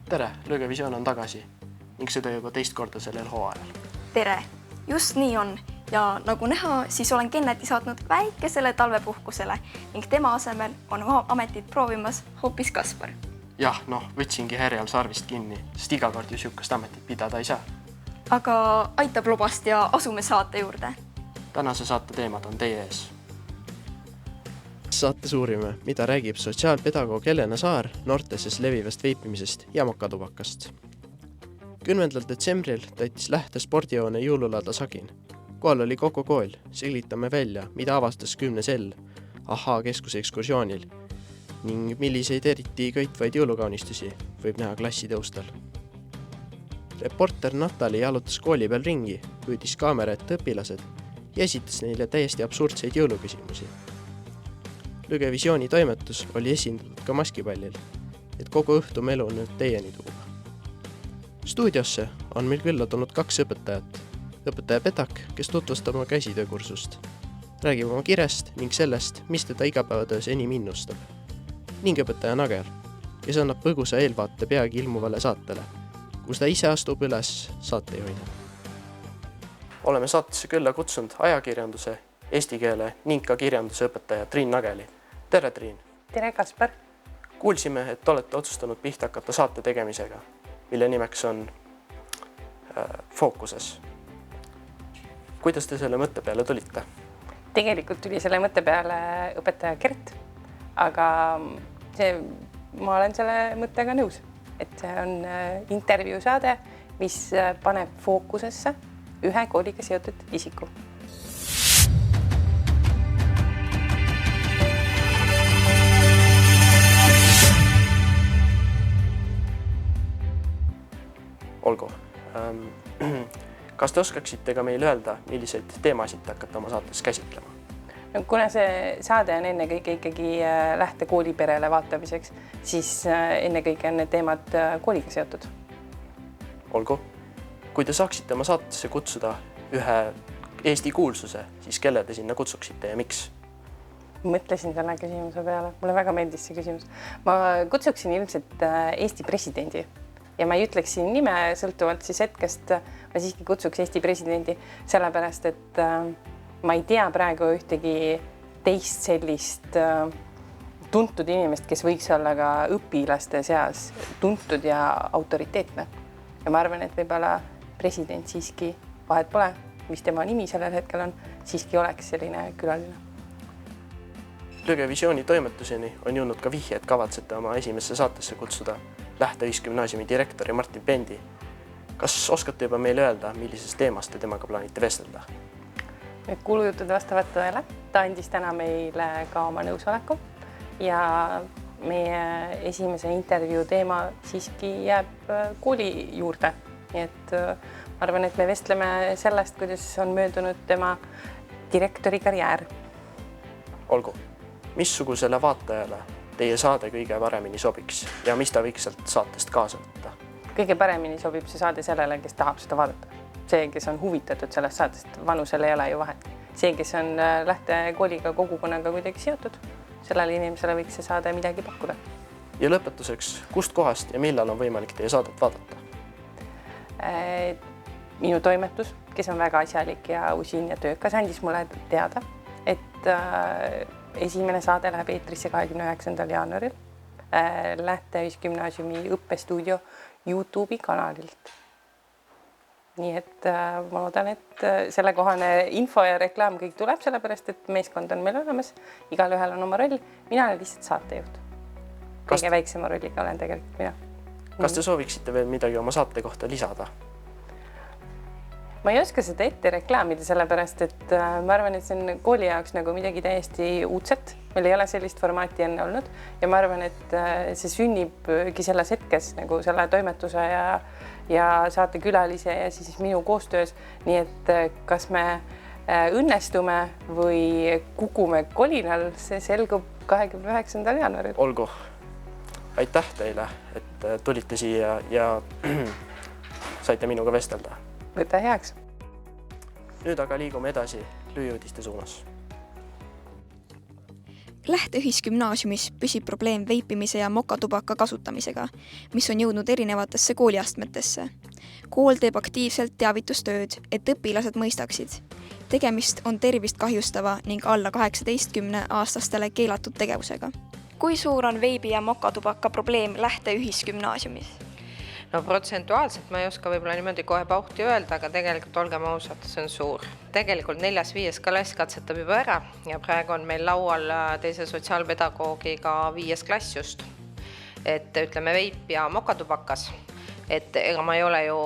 Tere, Lõõgevisioon on tagasi ning seda juba teist korda sellel hooajal. Tere, just nii on ja nagu näha, siis olen Kenneti saatnud väikesele talvepuhkusele ning tema asemel on ametit proovimas hoopis Kaspar. Jah, võtsingi härjal sarvist kinni, sest iga kord ju sihukest ametit pidada ei saa. Aga aitab lubast ja asume saate juurde. Tänase saate teemad on teie ees. Saates uurime, mida räägib sotsiaalpedagoog Helena Saar noorteses levivast veipimisest ja mokatubakast. 10. detsembril täitis Lähte spordijoone jõululaada Sagin. Kohal oli kogu kool, selgitame välja, mida avastas 10. L Ahhaa keskuse ekskursioonil ning milliseid eriti köitvaid jõulukaunistusi võib näha klassitõustal. Reporter Natali jalutas kooli peal ringi, püüdis kaamera ette õpilased ja esitas neile täiesti absurdseid jõuluküsimusi. Lõõgevisiooni toimetus oli esindatud ka maskipallil, et kogu õhtu melu nüüd teieni tuua. Stuudiosse on meil külla tulnud 2 õpetajat. Õpetaja Petak, kes tutvustab oma käsitöökursust, räägib oma kirest ning sellest, mis teda igapäevatöös enim innustab. Ning õpetaja Nager, kes annab põgusa eelvaate peagi ilmuvale saatele, kus ta ise astub üles saatejuhina. Oleme saatesse külla kutsunud ajakirjanduse, eesti keele ning ka kirjanduse õpetaja Triin Nageli. Tere, Triin! Tere, Kaspar! Kuulsime, et olete otsustanud pihta hakata saate tegemisega, mille nimeks on Fookuses. Kuidas te selle mõtte peale tulite? Tegelikult tuli selle mõtte peale õpetaja Gert, aga ma olen selle mõttega nõus, et see on intervjuu saade, mis paneb fookusesse ühe kooliga seotud isiku. Olgu. Kas te oskaksite ka meil öelda, milliseid teemasid hakkate oma saates käsitlema? Kuna see saade on ennekõike ikkagi Lähte kooliperele vaatamiseks, siis ennekõike on need teemad kooliga seotud. Olgu. Kui te saaksite oma saatesse kutsuda ühe Eesti kuulsuse, siis kelle te sinna kutsuksite ja miks? Mõtlesin selle küsimuse peale. Mulle väga meeldis see küsimus. Ma kutsuksin ilmselt Eesti presidendi. Ja ma ei ütleks siin nime sõltuvalt siis hetkest, ma siiski kutsuks Eesti presidendi, sellepärast, et ma ei tea praegu ühtegi teist sellist tuntud inimest, kes võiks olla ka õpilaste seas tuntud ja autoriteetne. Ja ma arvan, et võib-olla president siiski, vahet pole, mis tema nimi sellel hetkel on, siiski oleks selline külaline. Lõõgevisiooni toimetuseni on jõudnud ka vihje, et kavatsete oma esimesse saatesse kutsuda Lähte Ühisgümnaasiumi direktori Martin Pendi. Kas oskate juba meile öelda, millisest teemast te temaga plaanite vestelda? Kuulujutud vastavad tõele. Ta andis täna meile ka oma nõusoleku ja meie esimese intervjuu teema siiski jääb kooli juurde. Nii et ma arvan, et me vestleme sellest, kuidas on möödunud tema direktori karjäär. Olgu, missugusele vaatajale teie saade kõige paremini sobiks ja mis ta võiks sealt saatest kaasa võtta? Kõige paremini sobib see saade sellele, kes tahab seda vaadata. See, kes on huvitatud sellest saatest, vanusel ei ole ju vahet. See, kes on Lähte kooliga kogukonnaga kuidagi seotud, sellele inimesele võiks see saade midagi pakkuda. Ja lõpetuseks, kust kohast ja millal on võimalik teie saadet vaadata? Minu toimetus, kes on väga asjalik ja usin ja töökas, andis mulle teada, et esimene saade läheb eetrisse 29. jaanuaril Lähte Ühisgümnaasiumi õppestuudio YouTube'i kanalilt. Nii et ma loodan, et sellekohane info ja reklaam kõik tuleb, sellepärast, et meeskond on meil olemas. Igal ühel on oma roll. Mina olen lihtsalt saatejuht. Kõige väiksema rolliga olen tegelikult mina. Kas te sooviksite veel midagi oma saate kohta lisada? Ma ei oska seda ette reklaamida, sellepärast, et ma arvan, et see on kooli jaoks nagu midagi täiesti uudset. Meil ei ole sellist formaati enne olnud ja ma arvan, et see sünnibki selles hetkes nagu selle toimetuse ja saate külalise ja siis minu koostöös. Nii et kas me õnnestume või kukume kolinal, see selgub 29. jaanuaril. Olgu. Aitäh teile, et tulite siia ja saite minuga vestelda. Võta heaks. Nüüd aga liigume edasi lühiuudiste suunas. Lähteühisgümnaasiumis püsib probleem veipimise ja mokatubaka kasutamisega, mis on jõudnud erinevatesse kooliastmetesse. Kool teeb aktiivselt teavitustööd, et õpilased mõistaksid. Tegemist on tervist kahjustava ning alla 18-aastastele keelatud tegevusega. Kui suur on veibi ja mokatubaka probleem Lähteühisgümnaasiumis? No protsentuaalselt ma ei oska võib-olla niimoodi kohe pauhti öelda, aga tegelikult olgem ausad, see on suur. Tegelikult 4.–5. klass katsetab juba ära ja praegu on meil laual teise sotsiaalpedagoogiga 5. klass just. Et ütleme veip ja mokatubakas. Et ega ma ei ole ju,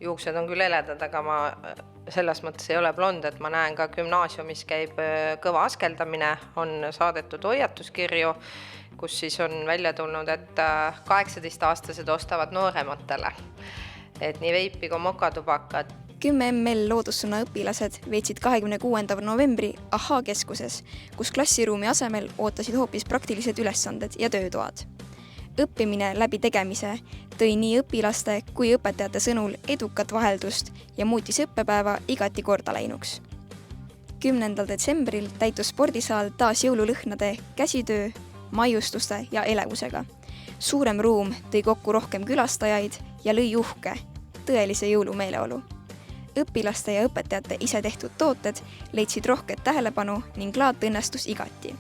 juuksed on küll eledad, aga ma selles mõttes ei ole blond, et ma näen ka gümnaasiumis käib kõva askeldamine, on saadetud hoiatuskirju, kus siis on välja tulnud, et 18-aastased ostavad noorematele. Et nii veipi kui mokatubakat. 10 ML loodussunna õpilased veetsid 26. novembri AHA keskuses, kus klassiruumi asemel ootasid hoopis praktilised ülesanded ja töötoad. Õppimine läbi tegemise tõi nii õpilaste kui õpetajate sõnul edukat vaheldust ja muutis õppepäeva igati korda läinuks. 10. detsembril täitus spordisaal taas jõululõhnade, käsitöö, maiustuste ja elevusega. Suurem ruum tõi kokku rohkem külastajaid ja lõi uhke, tõelise jõulumeeleolu. Õpilaste ja õpetajate ise tehtud tooted leidsid rohket tähelepanu ning laat õnnestus igati.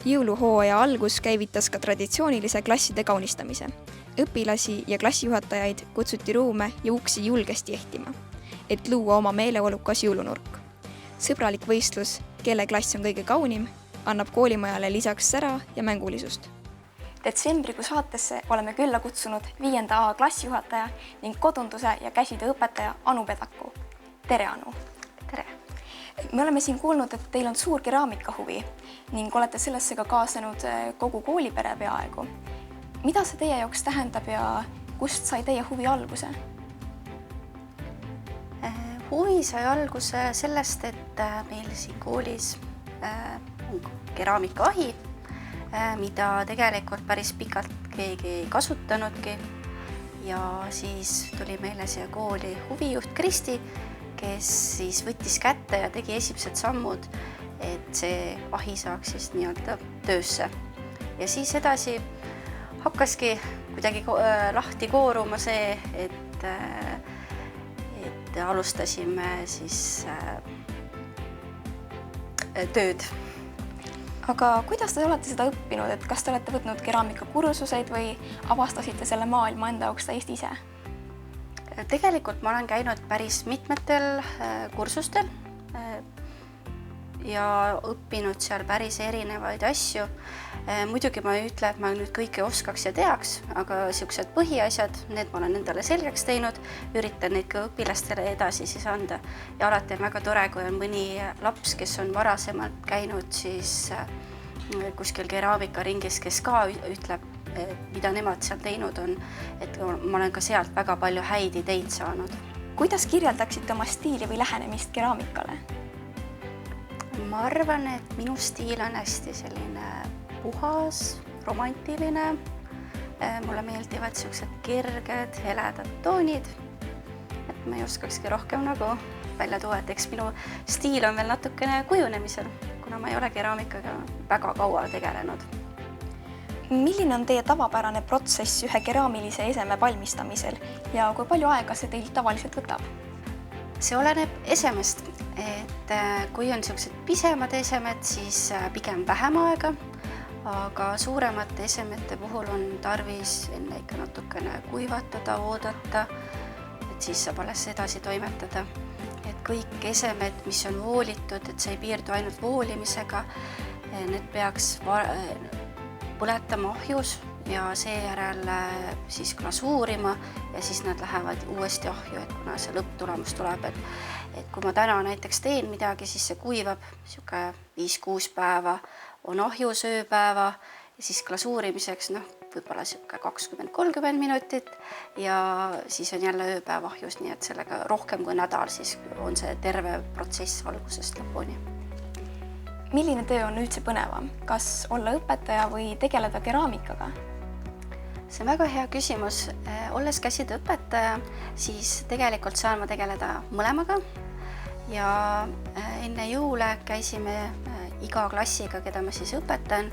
Jõuluhooaja algus käivitas ka traditsioonilise klasside kaunistamise. Õpilasi ja klassijuhatajaid kutsuti ruume ja uksi julgesti ehtima, et luua oma meeleolukas jõulunurk. Sõbralik võistlus, kelle klass on kõige kaunim, annab koolimajale lisaks sära ja mängulisust. Detsembrikuu saatesse oleme külla kutsunud 5. A klassijuhataja ning kodunduse ja käsitöö õpetaja Anu Pedaku. Tere, Anu! Tere! Me oleme siin kuulnud, et teil on suur keraamikahuvi ning olete sellesse ka kaasanud kogu koolipere peaaegu. Mida see teie jaoks tähendab ja kust sai teie huvi alguse? Huvi sai alguse sellest, et meil siin koolis on keraamikaahi, mida tegelikult päris pikalt keegi ei kasutanudki. Ja siis tuli meile siia kooli huvijuht Kristi, kes siis võttis kätte ja tegi esimesed sammud, et see ahi saaks siis nii-öelda töösse. Ja siis edasi hakkaski kuidagi lahti kooruma see, et alustasime siis tööd. Aga kuidas te olete seda õppinud, et kas te olete võtnud keraamikakursuseid või avastasite selle maailma enda jaoks täiesti ise? Tegelikult ma olen käinud päris mitmetel kursustel ja õppinud seal päris erinevaid asju. Muidugi ma ei ütle, et ma nüüd kõike oskaks ja teaks, aga siuksed põhiasjad, need ma olen endale selgeks teinud, üritan neid ka õpilastele edasi siis anda. Ja alati on väga tore, kui on mõni laps, kes on varasemalt käinud siis kuskil keraamikaringis, kes ka ütleb, mida nemad seal teinud on, et ma olen ka sealt väga palju häid ideid saanud. Kuidas kirjeldaksite oma stiili või lähenemist keraamikale? Ma arvan, et minu stiil on hästi selline puhas, romantiline. Mulle meeldivad sellised kerged, heledad toonid. Et ma ei oskakski rohkem nagu välja tuua, et eks minu stiil on veel natukene kujunemisel, kuna ma ei ole keraamikaga väga kaua tegelenud. Milline on teie tavapärane protsess ühe keraamilise eseme valmistamisel ja kui palju aega see teil tavaliselt võtab? See oleneb esemest, et kui on sellised pisemad esemed, siis pigem vähem aega, aga suuremate esemete puhul on tarvis enne ikka natukene kuivatada, oodata, et siis saab alles edasi toimetada. Et kõik esemed, mis on voolitud, et see ei piirdu ainult voolimisega, need peaks põletama ahjus ja seejärel siis glasuurima ja siis nad lähevad uuesti ahju, et kuna see lõpptulemus tuleb, et kui ma täna näiteks teen midagi, siis see kuivab 5-6 päeva, on ahjus ööpäeva ja siis glasuurimiseks võib-olla 20-30 minutit ja siis on jälle ööpäev ahjus, nii et sellega rohkem kui nädal siis on see terve protsess algusest lõpuni. Milline töö on üldse põnevam? Kas olla õpetaja või tegeleda keraamikaga? See on väga hea küsimus. Olles käsitöö õpetaja, siis tegelikult saan ma tegeleda mõlemaga ja enne jõule käisime iga klassiga, keda ma siis õpetan,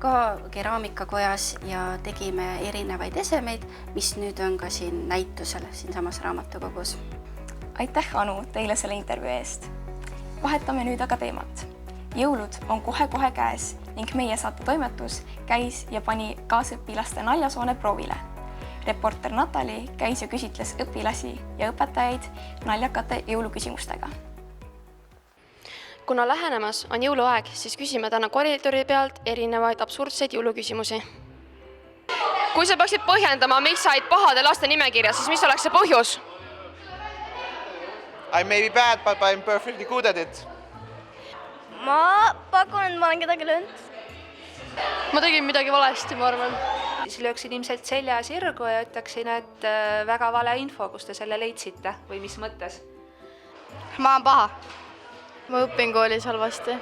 ka keraamikakojas ja tegime erinevaid esemeid, mis nüüd on ka siin näitusel siinsamas raamatukogus. Aitäh, Anu, teile selle intervjuu eest. Vahetame nüüd aga teemat. Jõulud on kohe-kohe käes ning meie saate toimetus käis ja pani kaasõpilaste naljasoone proovile. Reporter Natali käis ja küsitles õpilasi ja õpetajaid naljakate jõuluküsimustega. Kuna lähenemas on jõuluaeg, siis küsime täna koridori pealt erinevaid absurdseid jõuluküsimusi. Kui sa peaksid põhjendama, miks said pahade laste nimekirja, siis mis oleks see põhjus? I may be bad, but I'm perfectly good at it. Ma pakun, et ma olen kedagi löönud. Ma tegin midagi valesti, ma arvan. Siis lööksin ilmselt selja sirgu ja ütleksin, et väga vale info, kus te selle leidsite või mis mõttes. Ma olen paha. Ma õpin koolis halvasti.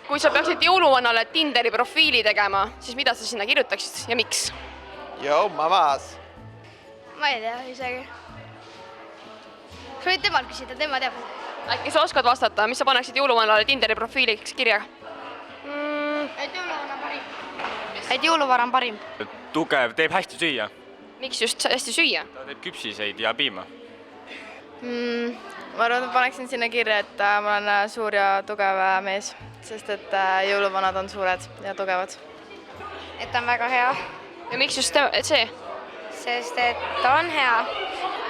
Kui sa peaksid jõuluvannale Tinderi profiili tegema, siis mida sa sinna kirjutaksid ja miks? Yo, mamas. Ma ei tea isegi. Sa võid temal küsida, tema teab. Äkki sa oskad vastata, mis sa paneksid jõuluvannale Tinderi profiiliks kirja? Et jõuluvana on parim. Et jõuluvara on parim. Tugev, teeb hästi süüa. Miks just hästi süüa? Ta teeb küpsiseid ja piima. Ma arvan, et paneksin sinna kirja, et ma olen suur ja tugev mees, sest et jõuluvanad on suured ja tugevad. Et ta on väga hea. Ja miks just see? Sest et ta on hea.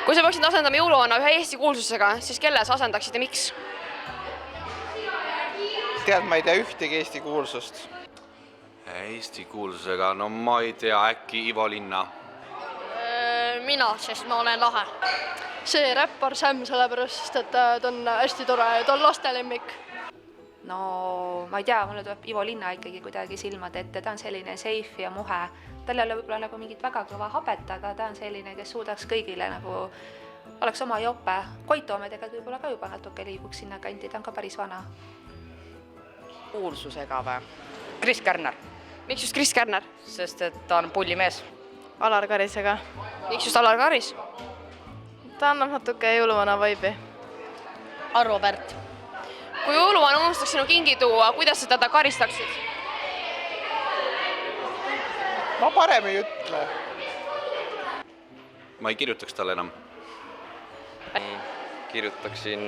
Kui sa peaksid asendama jõuluvanna ühe Eesti kuulsusega, siis kelle sa asendaksid ja miks? Tead, ma ei tea ühtegi Eesti kuulsust. Eesti kuulsusega, no ma ei tea, äkki Ivo Linna. Mina, sest ma olen lahe. See räppar Sam sellepärast, et ta on hästi tore ja ta on lastelemmik. No ma ei tea, mulle tuleb Ivo Linna ikkagi kuidagi silmade ette, ta on selline safe ja muhe. Tal ei ole võib-olla nagu mingit väga kõva habet, aga ta on selline, kes suudaks kõigile nagu oleks oma jope. Koit Toome tegelikult võib-olla ka juba natuke liiguks sinna kanti, ta on ka päris vana. Kuulsusega või? Kris Kärner. Miks just Kris Kärner? Sest et ta on pullimees. Alar Karisega. Miks just Alar Karis? Ta annab natuke jõuluvana vaibi. Arvo Pärt. Kui jõuluvana unustaks sinu kingi tuua, kuidas sa teda karistaksid? Ma parem ei ütle. Ma ei kirjutaks talle enam. Kirjutaksin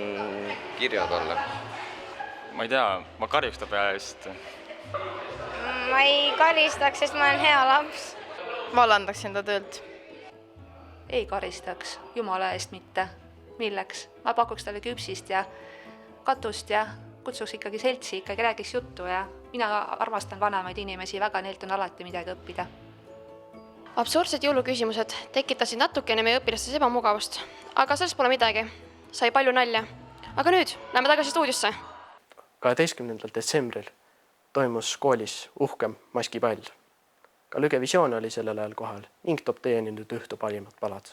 kirja talle. Ma ei tea, ma karjuks ta peale eest. Ma ei karistaks, sest ma olen hea laps. Vallandaksin ta töölt. Ei karistaks, jumala eest mitte. Milleks? Ma pakuks talle küpsist ja katust ja kutsuks ikkagi seltsi, ikkagi räägiks juttu ja mina armastan vanemaid inimesi väga, neilt on alati midagi õppida. Absurdsed jõuluküsimused tekitasid natukene meie õpilastes ebamugavust, aga sellest pole midagi. Sai palju nalja. Aga nüüd lähme tagasi stuudiosse. 12. detsembril toimus koolis uhkem maskipall. Ka Lügevisioon oli sellel ajal kohal ning toob teieni nüüd õhtu parimad palad.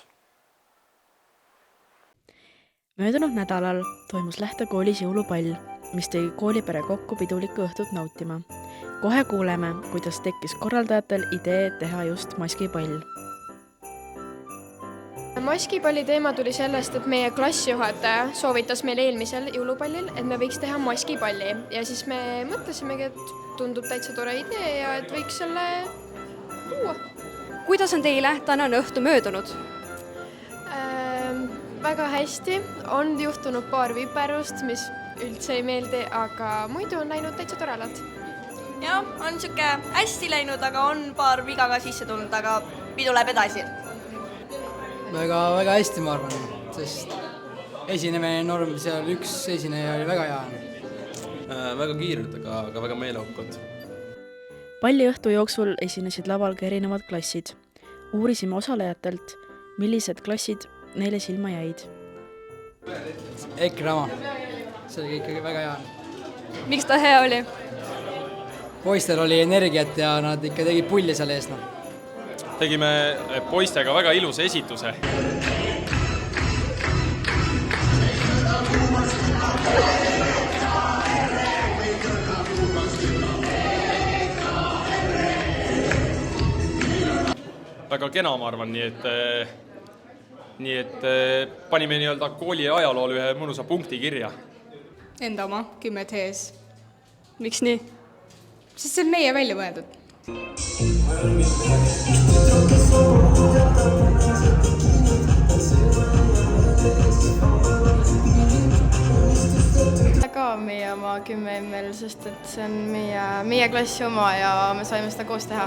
Möödunud nädalal toimus Lähte koolis jõulupall, mis tõi koolipere kokku pidulikku õhtut nautima. Kohe kuuleme, kuidas tekkis korraldajatel idee teha just maskipall. Maskipalli teema tuli sellest, et meie klassijuhataja soovitas meil eelmisel jõulupallil, et me võiks teha maskipalli ja siis me mõtlesimegi, et tundub täitsa tore idee ja et võiks selle luua. Kuidas on teile tänane õhtu möödunud? Väga hästi, on juhtunud paar viperust, mis üldse ei meeldi, aga muidu on läinud täitsa torelalt. Ja, on siuke hästi läinud, aga on paar viga ka sisse tulnud, aga pidu läheb edasi. Väga hästi, ma arvan, sest esinemine norm, seal üks esineja oli väga hea. Väga kiired, aga väga meeleokkad. Palli õhtu jooksul esinesid laval ka erinevad klassid. Uurisime osalejatelt, millised klassid neile silma jäid. EKRE oma. See oli ikkagi väga hea. Miks ta hea oli? Poistel oli energiat ja nad ikka tegid pulli seal ees. Tegime poistega väga ilusa esituse. Väga kena, ma arvan, nii et panime nii-öelda kooli ajalool ühe mõnusa punkti kirja. Enda oma, 10 tees. miks nii? Sest see on meie välja mõeldud. Ka meie oma 10 ml, sest et see on meie klassi oma ja me saime seda koos teha.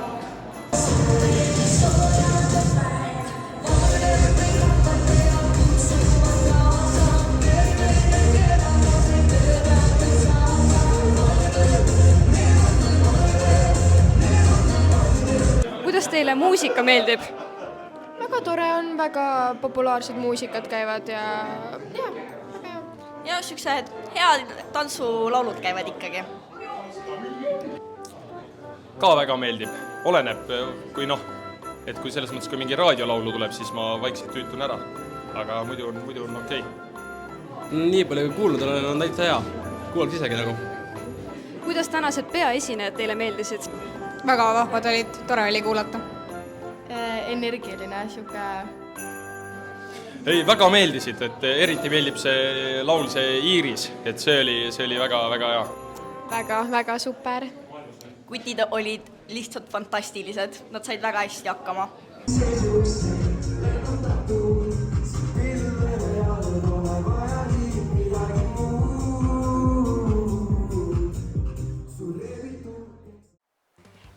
Kuidas teile muusika meeldib? Väga tore on, väga populaarsed muusikad käivad ja ja siuksed head tantsulaulud käivad ikkagi. Ka väga meeldib. Oleneb, kui et kui selles mõttes, kui mingi raadiolaulu tuleb, siis ma vaikselt tüütun ära. Aga muidu on okei. Nii palju kui kuulnud olen, on täitsa hea. Kuulaks isegi nagu. Kuidas tänased peaesinejad teile meeldisid? Väga vahvad olid, tore oli kuulata. Energiline, siuke... Ei, väga meeldisid, et eriti meeldib see laul, see Iiris, et see oli väga hea. Väga super. Kutid olid lihtsalt fantastilised, nad said väga hästi hakkama.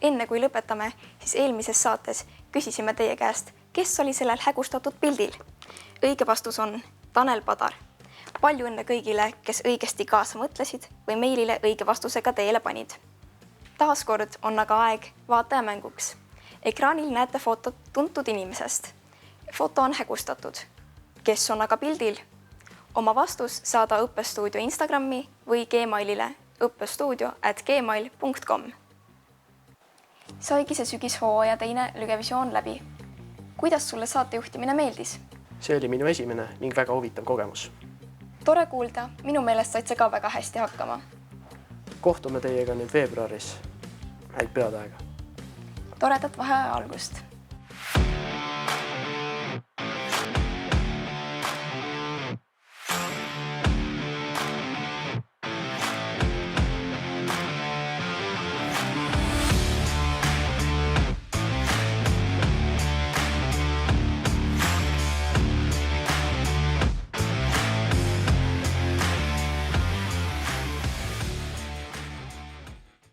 Enne kui lõpetame, siis eelmises saates küsisime teie käest, kes oli sellel hägustatud pildil. Õige vastus on Tanel Padar. Palju õnne kõigile, kes õigesti kaasa mõtlesid või meilile õige vastusega teele panid. Taaskord on aga aeg vaatajamänguks. Ekraanil näete fotot tuntud inimesest. Foto on hägustatud. Kes on aga pildil? Oma vastus saada Õppestuudio Instagrami või Gmailile õppestuudio@gmail.com. Saigi see sügishooaja teine Lügevisioon läbi. Kuidas sulle saatejuhtimine meeldis? See oli minu esimene ning väga huvitav kogemus. Tore kuulda, minu meelest said sa ka väga hästi hakkama. Kohtume teiega nüüd veebruaris. Häid pead aega. Toredat vaheaja algust!